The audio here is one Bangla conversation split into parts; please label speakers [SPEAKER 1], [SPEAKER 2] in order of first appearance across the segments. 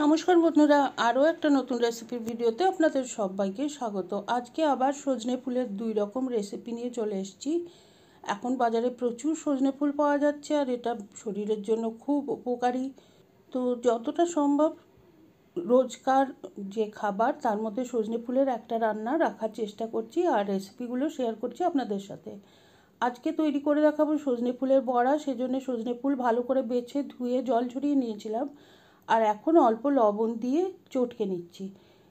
[SPEAKER 1] নমস্কার বন্ধুরা, আরও একটা নতুন রেসিপির ভিডিওতে আপনাদের সবাইকে স্বাগত। আজকে আবার সজনে ফুলের 2 রকম রেসিপি নিয়ে চলে এসেছি। এখন বাজারে প্রচুর সজনে ফুল পাওয়া যাচ্ছে আর এটা শরীরের জন্য খুব উপকারী। তো যতটা সম্ভব রোজকার যে খাবার তার মধ্যে সজনে ফুলের একটা রান্না রাখার চেষ্টা করছি আর রেসিপিগুলো শেয়ার করছি আপনাদের সাথে। আজকে তৈরি করে দেখাবো সজনে ফুলের বড়া। সেজন্য সজনে ফুল ভালো করে বেছে ধুয়ে জল ঝরিয়ে নিয়েছিলাম আর এখন অল্প লবণ দিয়ে চটকে নিচ্ছি।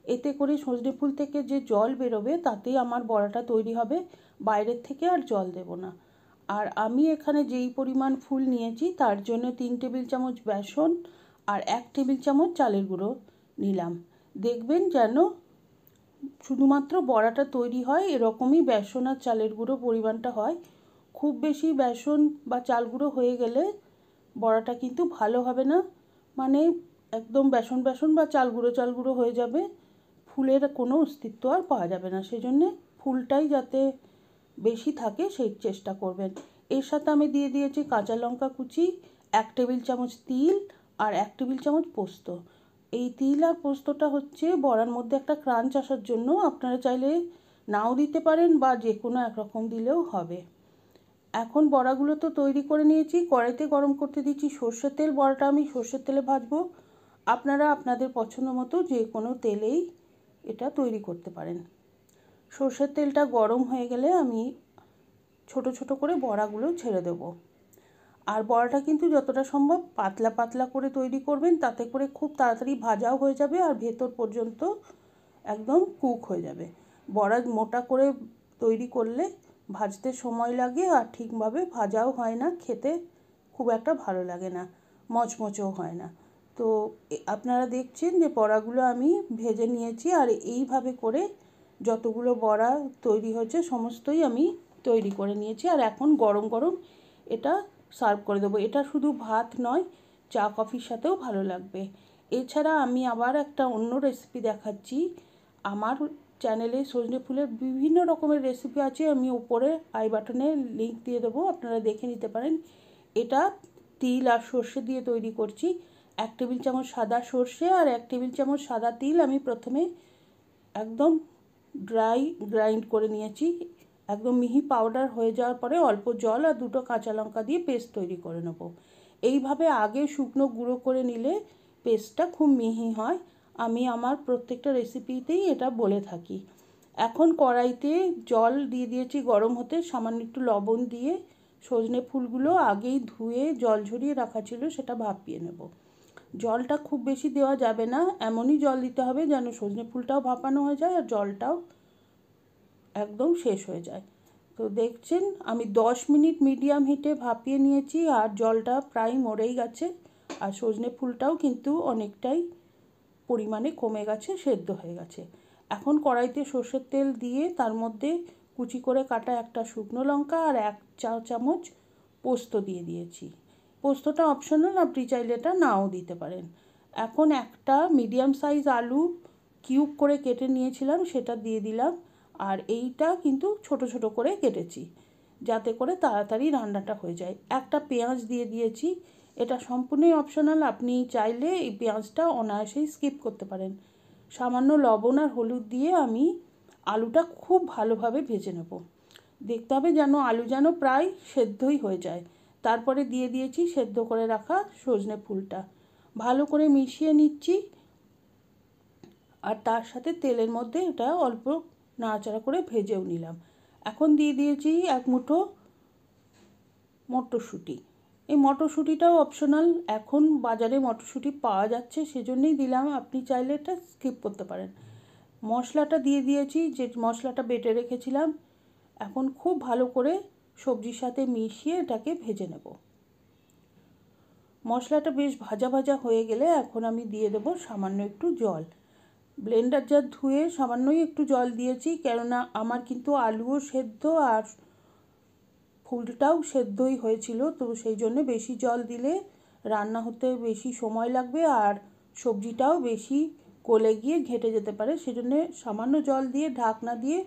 [SPEAKER 1] এতে করে সজনে ফুল থেকে যে জল বেরোবে তাতেই আমার বড়াটা তৈরি হবে, বাইরের থেকে আর জল দেব না। আর আমি এখানে যেই পরিমাণ ফুল নিয়েছি তার জন্য 3 টেবিল চামচ বেসন আর 1 টেবিল চামচ চালের গুঁড়ো নিলাম। দেখবেন যেন শুধুমাত্র বড়াটা তৈরি হয় এরকমই বেসন আর চালের গুঁড়ো পরিমাণটা হয়। খুব বেশি বেসন বা চাল গুঁড়ো হয়ে গেলে বড়াটা কিন্তু ভালো হবে না, মানে একদম বেসন বেসন বা চাল গুঁড়ো হয়ে যাবে, ফুলের কোনো অস্তিত্ব আর পাওয়া যাবে না। সেজন্যে ফুলটাই যাতে বেশি থাকে সেই চেষ্টা করবেন। এর সাথে আমি দিয়ে দিয়েছি কাঁচা লঙ্কা কুচি, 1 টেবিল চামচ তিল আর 1 টেবিল চামচ পোস্ত। এই তিল আর পোস্তটা হচ্ছে বড়ার মধ্যে একটা ক্রাঞ্চ আসার জন্য, আপনারা চাইলে নাও দিতে পারেন বা যে কোনো একরকম দিলেও হবে। এখন বড়াগুলো তো তৈরি করে নিয়েছি, কড়াইতে গরম করতে দিচ্ছি সর্ষের তেল। বড়াটা আমি সর্ষের তেলে ভাজবো, আপনারা আপনাদের পছন্দ মতো যে কোনো তেলেই এটা তৈরি করতে পারেন। সর্ষের তেলটা গরম হয়ে গেলে আমি ছোট ছোট করে বড়াগুলো ছেড়ে দেব। আর বড়াটা কিন্তু যতটা সম্ভব পাতলা পাতলা করে তৈরি করবেন, তাতে করে খুব তাড়াতাড়ি ভাজাও হয়ে যাবে আর ভেতর পর্যন্ত একদম কুক হয়ে যাবে। বড়া মোটা করে তৈরি করলে ভাজতে সময় লাগে আর ঠিকভাবে ভাজাও হয় না, খেতে খুব একটা ভালো লাগে না, মচমচেও হয় না। তো আপনারা দেখছেন যে বড়াগুলো আমি ভেজে নিয়েছি আর এইভাবে করে যতগুলো বড়া তৈরি হয়েছে সমস্তই আমি তৈরি করে নিয়েছি। আর এখন গরম গরম এটা সার্ভ করে দেবো। এটা শুধু ভাত নয়, চা কফির সাথেও ভালো লাগবে। এছাড়া আমি আবার একটা অন্য রেসিপি দেখাচ্ছি। আমার চ্যানেলে সজনে ফুলের বিভিন্ন রকমের রেসিপি আছে, আমি উপরে আই বাটনে লিংক দিয়ে দেবো, আপনারা দেখে নিতে পারেন। এটা তিল আর সর্ষে দিয়ে তৈরি করছি। 1 টেবিল চামচ সাদা সর্ষে আর 1 টেবিল চামচ সাদা তিল আমি প্রথমে একদম গ্রাইন্ড করে নিয়েছি। একদম মিহি পাউডার হয়ে যাওয়ার পরে অল্প জল আর 2টো কাঁচা লঙ্কা দিয়ে পেস্ট তৈরি করে নেব। এইভাবে আগে শুকনো গুঁড়ো করে নিলে পেস্টটা খুব মিহি হয়। আমি আমার প্রত্যেকটা রেসিপিতেই এটা বলে থাকি। এখন কড়াইতে জল দিয়ে দিয়েছি গরম হতে, সামান্য একটু লবণ দিয়ে সজনে ফুলগুলো আগেই ধুয়ে জল ঝরিয়ে রাখা ছিল সেটা ভাপিয়ে নেব। জলটা খুব বেশি দেওয়া যাবে না, এমনই জল দিতে হবে যেন সজনে ফুলটাও ভাপানো হয়ে যায় আর জলটাও একদম শেষ হয়ে যায়। তো দেখছেন আমি 10 মিনিট মিডিয়াম হিটে ভাপিয়ে নিয়েছি আর জলটা প্রায় মরেই গেছে আর সজনে ফুলটাও কিন্তু অনেকটাই পরিমাণে কমে গেছে, সেদ্ধ হয়ে গেছে। এখন কড়াইতে সর্ষের তেল দিয়ে তার মধ্যে কুচি করে কাটা একটা শুকনো লঙ্কা আর 1 চা চামচ পোস্ত দিয়ে দিয়েছি। পোস্তটা অপশনাল, আপনি চাইলে এটা নাও দিতে পারেন। এখন একটা মিডিয়াম সাইজ আলু কিউব করে কেটে নিয়েছিলাম সেটা দিয়ে দিলাম আর এইটা কিন্তু ছোট ছোট করে কেটেছি যাতে করে তাড়াতাড়ি রান্নাটা হয়ে যায়। একটা পেঁয়াজ দিয়ে দিয়েছি, এটা সম্পূর্ণই অপশনাল, আপনি চাইলে এই পেঁয়াজটা অনায়াসেই স্কিপ করতে পারেন। সামান্য লবণ আর হলুদ দিয়ে আমি আলুটা খুব ভালোভাবে ভেজে নেব। দেখতে হবে যেন আলু যেন প্রায় সেদ্ধই হয়ে যায়। তারপরে দিয়ে দিয়েছি সেদ্ধ করে রাখা সজনে ফুলটা, ভালো করে মিশিয়ে নিচ্ছি আর তার সাথে তেলের মধ্যে এটা অল্প নাড়াচাড়া করে ভেজেও নিলাম। এখন দিয়ে দিয়েছি 1 মুঠো মটরশুঁটি। এই মটরশুঁটিটাও অপশনাল, এখন বাজারে মটরশুঁটি পাওয়া যাচ্ছে সেজন্যই দিলাম, আপনি চাইলে এটা স্কিপ করতে পারেন। মশলাটা দিয়ে দিয়েছি, যে মশলাটা বেটে রেখেছিলাম। এখন খুব ভালো করে সবজির সাথে মিশিয়ে এটাকে ভেজে নেব। মশলাটা বেশ ভাজা ভাজা হয়ে গেলে এখন আমি দিয়ে দেবো সামান্য একটু জল। ব্লেন্ডার জার ধুয়ে সামান্যই একটু জল দিয়েছি, কেননা আমার কিন্তু আলুও সেদ্ধ আর ফুলটাও সেদ্ধই হয়েছিল, তো সেই জন্য বেশি জল দিলে রান্না হতে বেশি সময় লাগবে আর সবজিটাও বেশি গলে গিয়ে ঘেঁটে যেতে পারে। সেজন্য সামান্য জল দিয়ে ঢাকনা দিয়ে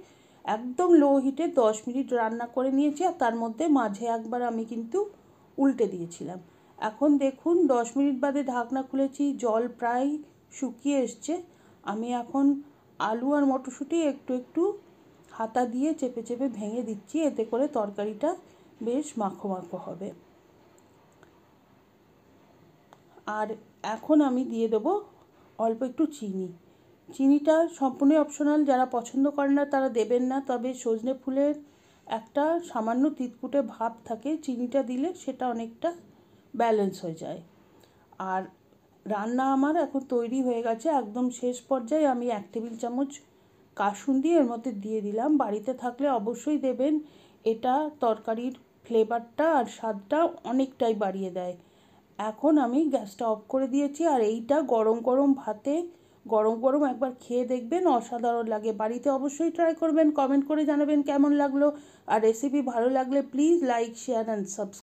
[SPEAKER 1] একদম লো হিটে 10 মিনিট রান্না করে নিয়েছি আর তার মধ্যে মাঝে একবার আমি কিন্তু উল্টে দিয়েছিলাম। এখন দেখুন 10 মিনিট বাদে ঢাকনা খুলেছি, জল প্রায় শুকিয়ে এসছে। আমি এখন আলু আর মটরশুঁটি একটু একটু হাতা দিয়ে চেপে চেপে ভেঙে দিচ্ছি, এতে করে তরকারিটা বেশ মাখো মাখো হবে। আর এখন আমি দিয়ে দেবো অল্প একটু চিনি। চিনিটা সম্পূর্ণ অপশনাল, যারা পছন্দ করেন না তারা দেবেন না, তবে সজনে ফুলের একটা সামান্য তিতকুটে ভাব থাকে, চিনিটা দিলে সেটা অনেকটা ব্যালেন্স হয়ে যায়। আর রান্না আমার এখন তৈরি হয়ে গেছে, একদম শেষ পর্যায়ে আমি 1 টেবিল চামচ কাসুন্দি এর মধ্যে দিয়ে দিলাম। বাড়িতে থাকলে অবশ্যই দেবেন, এটা তরকারির ফ্লেভারটা আর স্বাদটা অনেকটাই বাড়িয়ে দেয়। এখন আমি গ্যাসটা অফ করে দিয়েছি, আর এইটা গরম গরম ভাতে গরম গরম একবার খেয়ে দেখবেন, অসাধারণ লাগে। বাড়িতে অবশ্যই ট্রাই করবেন, কমেন্ট করে জানাবেন কেমন লাগলো। আর রেসিপি ভালো লাগলে please like, share and subscribe.